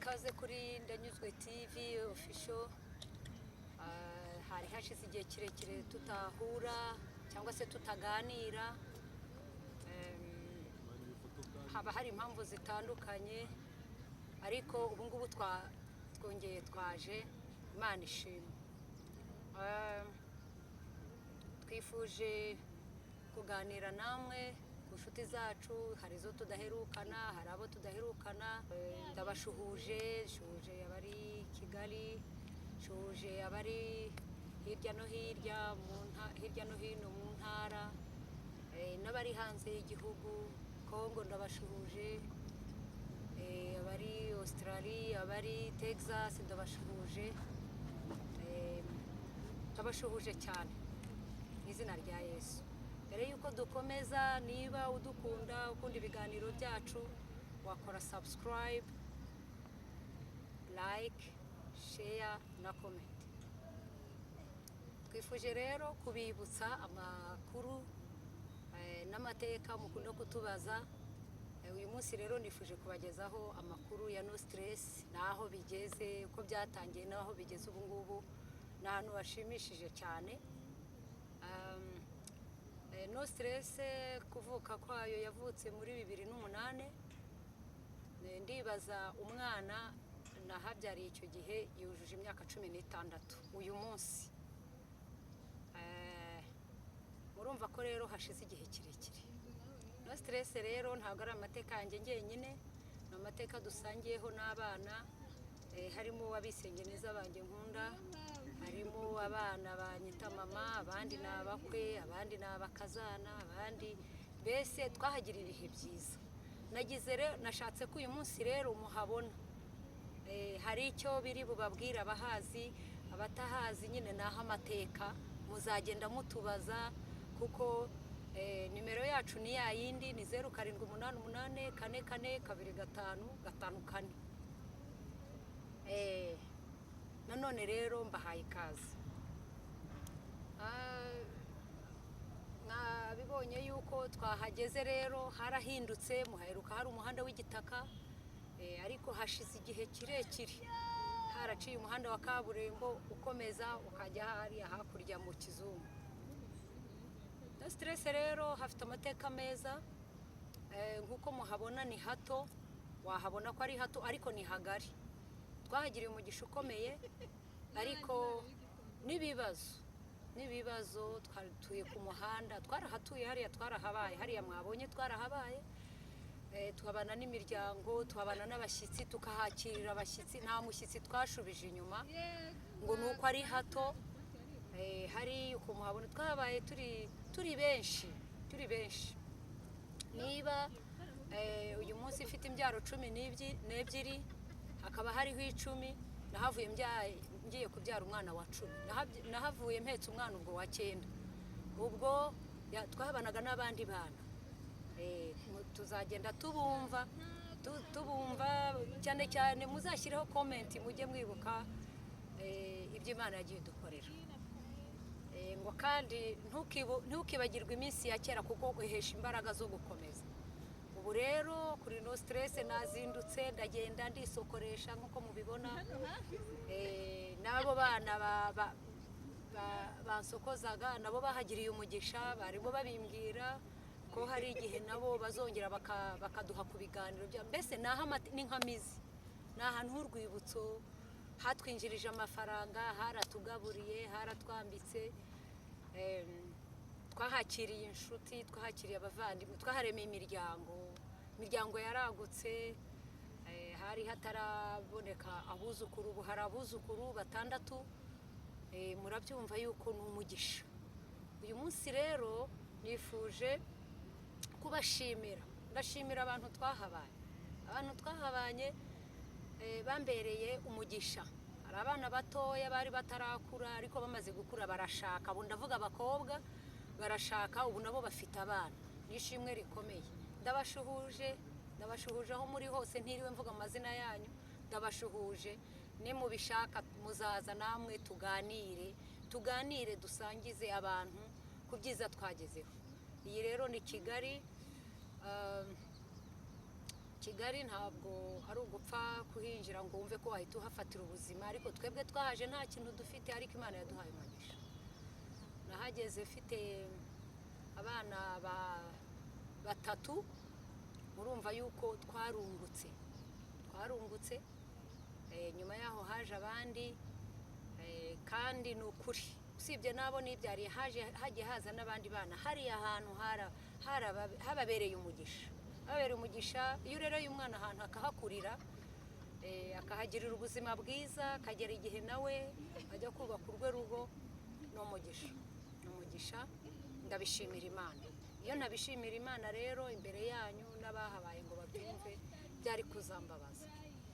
ikaze kuri Ndanyuzwe TV official. Hari hashize igihe kirekire tutahura cyangwa se tutaganira, haba hari impamvu zitandukanye, ariko ubu ngubu twongeye twaje, Imana ishimwe. Twifuje kuganira namwe ku nshuti zacu, hari izo tudaherukana, hari abo tudaherukana. Ndabashuhuje, shuhuje abari Kigali, shuhuje abari hirya no hino mu ntara, n'abari hanze y'igihugu, Kongo ndabashuhuje, abari Australia, abari Texas ndabashuhuje, ndabashuhuje cyane mu izina rya Yesu. Mbere yuko dukomeza, niba udukunda ukunda ibiganiro byacu, wakora subscribe, like, share na comment. Twifuje rero kubibutsa amakuru n'amateka mukunda kutubaza. Uyu munsi rero nifuje kubagezaho amakuru ya No Stress, naho bigeze, uko byatangiye naho bigeze ubu ngubu, n'ahantu hashimishije cyane. No Stress kuvuka kwayo yavutse muri 2008. Ndibaza umwana nahabyariye icyo gihe yujuje imyaka 16 uyu munsi. Murumva ko rero hashize igihe kirekire. No Stress rero ntabwo ari amateka yanjye njyenyine, ni amateka dusangiyeho n'abana, harimo abisengeneza banjye nkunda, harimo abana banyita mama, abandi ni abakwe, abandi ni abakazana, abandi mbese twahagira ibihe byiza. Nashatse ko uyu munsi rero muhabona, hari icyo biri bubabwira abahazi, abatahazi nyine naho amateka muzagenda mutubaza, kuko nimero yacu ni ya yindi, ni 0788444255. Nanone rero mbahaye ikaze. Nabibonye yuko twahageze rero harahindutse, muhaheruka hari umuhanda w'igitaka, ariko hashize igihe kirekire haraciye umuhanda wa kaburimbo ukomeza ukajya hariya hakurya mu Kizungu. No Stress rero hafite amateka meza, nk'uko muhabona ni hato, wahabona ko ari hato ariko ni hagari. Twahagiriye umugisha ukomeye, ariko n'ibibazo twatuye ku muhanda, twarahatuye hariya, twarahabaye hariya, mwabonye twarahabaye, tuhabana n'imiryango, tuhabana n'abashyitsi, tukahakirira abashyitsi, nta mushyitsi twashubije inyuma ngo nuko ari hato. Hari uko muhabona twahabaye turi benshi. Niba uyu munsi ifite imbyaro 12, hakaba hariho 10, nahavuye ngiye kubyara umwana wa 10, nahavuye mpetse umwana ubwo wa 9. Ubwo twahabanaga n'abandi bana, tuzagenda tubumva cyane cyane. Muzashyireho comment, mujye mwibuka ibyo Imana yagiye dukorera, ngo kandi ntukibagirwe iminsi ya kera, kuko uhesha imbaraga zo gukomeza. Ubu rero kuri No Stress nazindutse, ndagenda ndisokoresha nk'uko mubibona. N'abo bana bansokozaga nabo bahagiriye umugisha, barimo babimbwira ko hari igihe nabo bazongera bakaduha ku biganiro bya mbese ni nk'amizi, ni ahantu h'urwibutso, hatwinjirije amafaranga, haratugaburiye, haratwambitse, twahakiriye inshuti, twahakiriye abavandimwe, twaharemeye imiryango yaragutse. Hari hataraboneka abuzukuru, ubu hari abuzukuru 6. Murabyumva yuko ni umugisha. Uyu munsi rero nifuje kubashimira, ndashimira abantu twahabanye, bambereye umugisha. Hari abana batoya bari batarakura, ariko bamaze gukura barashaka. Ubu ndavuga abakobwa barashaka, ubu nabo bafite abana. Nishimwe rikomeye. Ndabashuhuje aho muri hose, ntiriwe mvuga amazina yanyu. Ndabashuhuje, nimubishaka muzaza namwe tuganire, dusangize abantu ku byiza twagezeho. Iyi rero ni Kigali, Kigali ntabwo ari ugupfa kuhinjira ngo wumve ko wahita uhafatira ubuzima, ariko twebwe twahaje nta kintu dufite, ariko Imana yaduhaye umugisha. Nahageze mfite abana batatu, murumva yuko twarungutse nyuma yaho haje abandi, kandi ni ukuri usibye nabo nibyariye hagiye haza n'abandi bana. Hariya ahantu hababereye umugisha. Iyo urereye umwana ahantu akahakurira, akahagirira ubuzima bwiza, akagera igihe nawe ajya kubaka urwe rugo, ni umugisha. Ndabishimira Imana. Iyo ntabishimira Imana rero imbere yanyu n'abahabaye ngo babyumve byari kuzambabaza,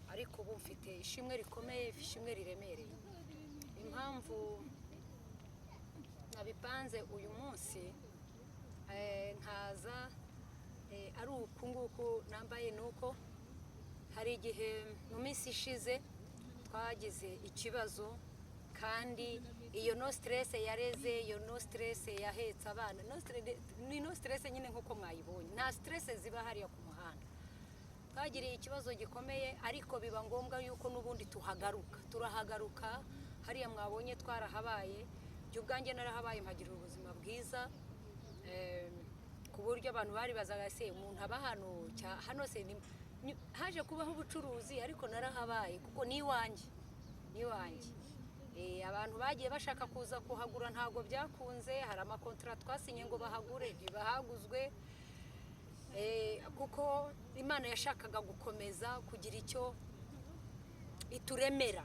ariko ubu mfite ishimwe rikomeye, ishimwe riremereye. Impamvu nabipanze uyu munsi nkaza ari uku nguku nambaye, nuko hari igihe mu minsi ishize twagize ikibazo, kandi iyo no stress yareze, iyo no stress yahetse abana, ni no stress nyine nkuko mwayibonye, nta stress ziba hariya ku muhanda. Twagiriye ikibazo gikomeye, ariko biba ngombwa yuko n'ubundi turahagaruka. Hariya mwabonye twarahabaye, byo ubwanjye narahabaye mpagirira ubuzima bwiza, ku buryo abantu bari bazaga se umuntu aba hano se haje kubaho ubucuruzi, ariko narahabaye kuko ni iwanjye. Abantu bagiye bashaka kuza kuhagura ntabwo byakunze, hari amakontra twasinye ngo bahagure ntibahaguzwe, kuko Imana yashakaga gukomeza kugira icyo ituremera,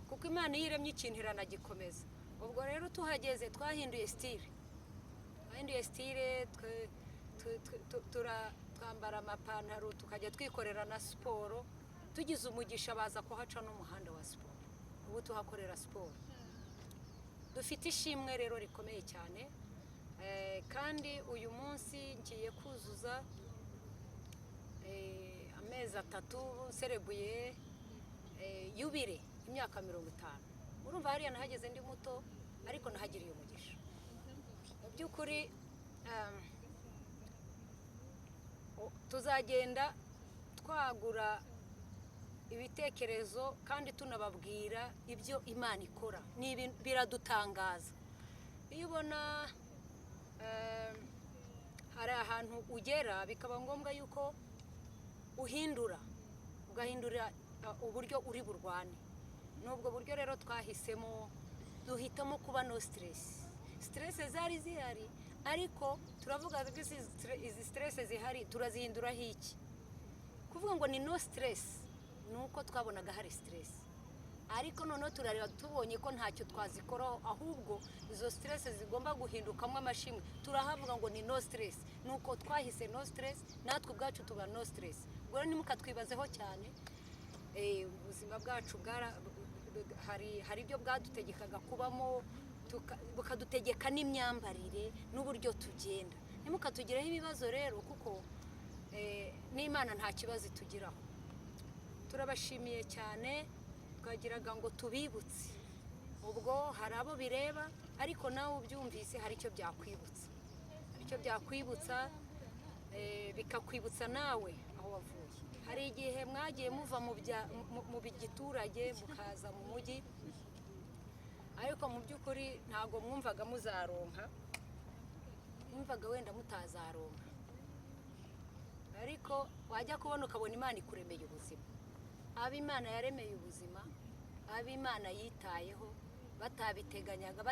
kuko Imana iyo iremye ikintu iranagikomeza. Ubwo rero tuhageze twahinduye style, twambara amapantaro tukajya twikorera na siporo. Tugize umugisha baza kuhaca n'umuhanda wa siporo, ubu tuhakorera siporo. Dufite ishimwe rero rikomeye cyane, kandi uyu munsi ngiye kuzuza amezi 3 serebuye yubire imyaka 50. Urumva hariya nahageze ndi muto, ariko nahagiriye umugisha. Mu by'ukuri tuzagenda twagura ibitekerezo, kandi tunababwira ibyo Imana ikora. Biradutangaza iyo ubona hari ahantu ugera bikaba ngombwa yuko ugahindura uburyo uri burwane. N'ubwo buryo rero twahisemo, duhitamo kuba no stress zari zihari, ariko turavuga ko izi stress zihari turazihinduraho iki. Kuvuga ngo ni no stress nuko twabonaga hari stress, ariko noneho turareba tubonye ko ntacyo twazikoraho, ahubwo izo stress zigomba guhindukamo amashimwe. Turahavuga ngo ni no stress, nuko twahise no stress, natwe ubwacu tuba no stress. Ubwo rero nimukatwibazeho cyane, ubuzima bwacu hari ibyo bwadutegekaga kubamo, bukadutegeka n'imyambarire n'uburyo tugenda. Nimukatugireho ibibazo rero, kuko n'Imana nta kibazo itugiraho. Turabashimiye cyane, twagiraga ngo tubibutse. Ubwo hari abo bireba, ariko nawe ubyumvise hari icyo byakwibutsa, bikakwibutsa nawe aho wavuye. Hari igihe mwagiye muva mu giturage mukaza mu mujyi, ariko mu by'ukuri ntabwo mwumvaga muzaronka, mwumvaga wenda mutazaronka, ariko wajya kubona ukabona Imana ikuremeye ubuzima. Abo Imana yaremeye ubuzima, abo Imana yitayeho, batabiteganyaga,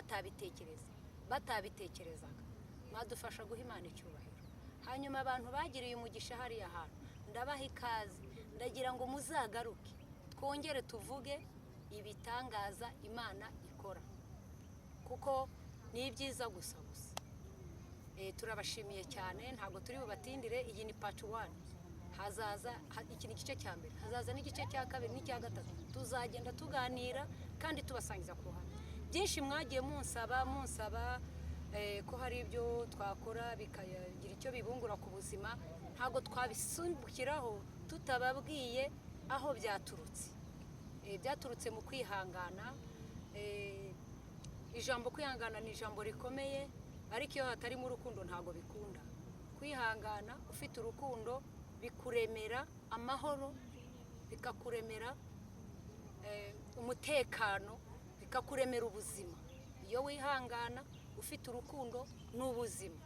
batabitekerezaga, mwadufasha guha Imana icyubahiro. Hanyuma abantu bagiriye umugisha hariya hantu, ndabaha ikaze, ndagira ngo muzagaruke twongere tuvuge ibitangaza Imana ikora, kuko ni ibyiza gusa. Turabashimiye cyane, ntabwo turi bubatindire. Iyi ni part 1, hazaza iki ni igice cya mbere, hazaza n'igice cya kabiri n'icya gatatu. Tuzagenda tuganira kandi tubasangiza ku ruhande byinshi mwagiye munsaba ko hari ibyo twakora bikagira icyo bibungura ku buzima. Ntabwo twabisumbukiraho tutababwiye aho byaturutse. Byaturutse mu kwihangana. Ijambo kwihangana ni ijambo rikomeye, ariko iyo hatarimo urukundo ntabwo bikunda. Kwihangana ufite urukundo bikuremera amahoro, bikakuremera umutekano, bikakuremera ubuzima. Iyo wihangana ufite urukundo n'ubuzima.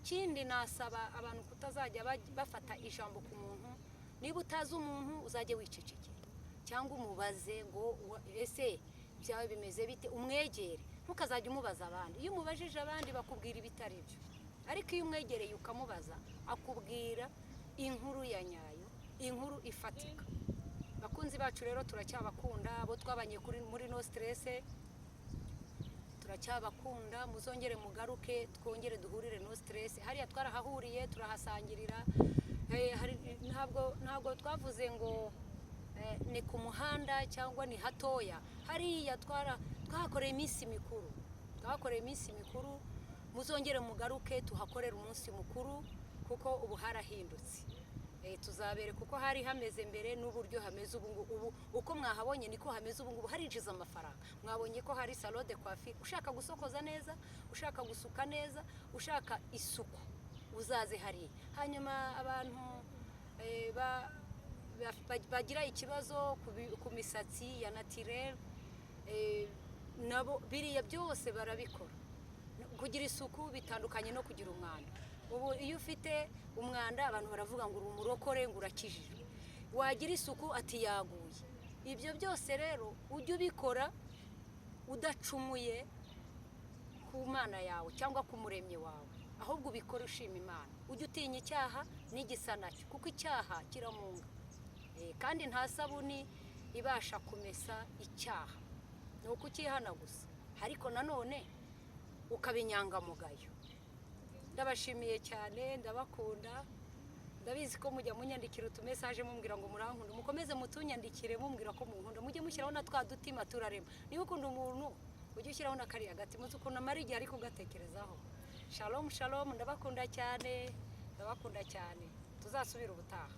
Kindi nasaba abantu kutazajya bafata ijambo ku muntu. Niba utazi umuntu uzajye wicecekera cyangwa umubaze ngo ese byawe bimeze bite, umwegere. Ntukazajya umubaza abandi. Iyo umubajije abandi bakubwira ibitari byo, ariko iyo umwegereye ukamubaza akubwira inkuru ya nyayo, inkuru ifatika. Bakunzi bacu rero turacyabakunda, abo twabanye muri No Stress turacyabakunda, muzongere mugaruke twongere duhurire No Stress. Hariya twarahahuriye turahasangirira, ntabwo twavuze ngo ni ku muhanda cyangwa ni hatoya. Hariya twahakoreye iminsi mikuru, muzongere mugaruke tuhakorera umunsi mukuru kuko ubu harahindutse. Tuzabere kuko hari hameze mbere n'uburyo hameze ubu. Uko mwahabonye niko hameze ubu ngubu, harinjiza amafaranga. Mwabonye ko hari salon de coiffure. Ushaka gusokoza neza, ushaka gusuka neza, ushaka isuku, uzaze hari. Hanyuma abantu bagira ikibazo ku misatsi ya naturel, nabo biriya byose barabikora. Kugira isuku bitandukanye no kugira umwanda. Ubu iyo ufite umwanda abantu baravuga ngo uri umurokore, ngo urakijijwe. Wagira isuku ati yaguye. Ibyo byose rero ujye ubikora udacumuye ku Mana yawe cyangwa ku muremyi wawe, ahubwo ubikora ushima Imana. Ujye utinya icyaha n'igisa nacyo, kuko icyaha kiramunga. Kandi nta sabuni ibasha kumesa icyaha, ni ukukihana gusa. Ariko nanone ukaba inyangamugayo. Ndabashimiye cyane, ndabakunda. Ndabizi ko mujya munyandikira utumesaje mumbwira ngo murankunda. Mukomeze mutunyandikire mumbwira ko munkunda. Mujye mushyiraho na twa dutima turarema. Niba ukunda umuntu ujye ushyiraho na kariya gati, muzi ukuntu amara igihe ari kugatekerezaho. Shalom shalom, ndabakunda cyane, tuzasubira ubutaha.